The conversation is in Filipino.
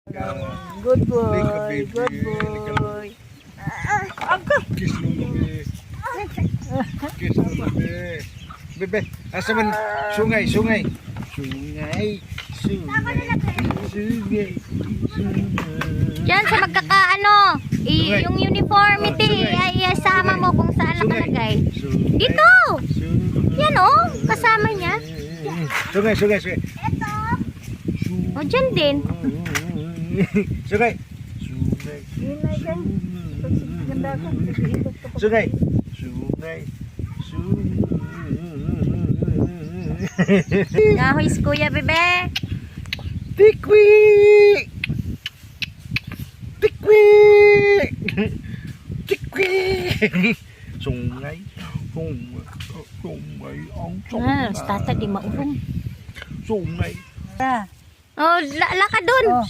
Good boy, good boy. Kiss lulu be. Kiss lulu be. Bebe, asa man sungay, sungay. Sungay, sungay, sungay, sungay. Diyan sa magkakaano, yung uniformity ay sama mo kung saan nakalagay. Dito! Yan oh, kasama niya. Sungay, sungay, sungay. O dyan din. Sungay. Sungay. Sungay. Sungay. Ngahoy si Kuya Bebe. Tikwi! Tikwi! Tikwi! Sungay. Sungay. Sungay. Ang sungay. Tata di maurong. Sungay. Oh, lakad dun. Oh.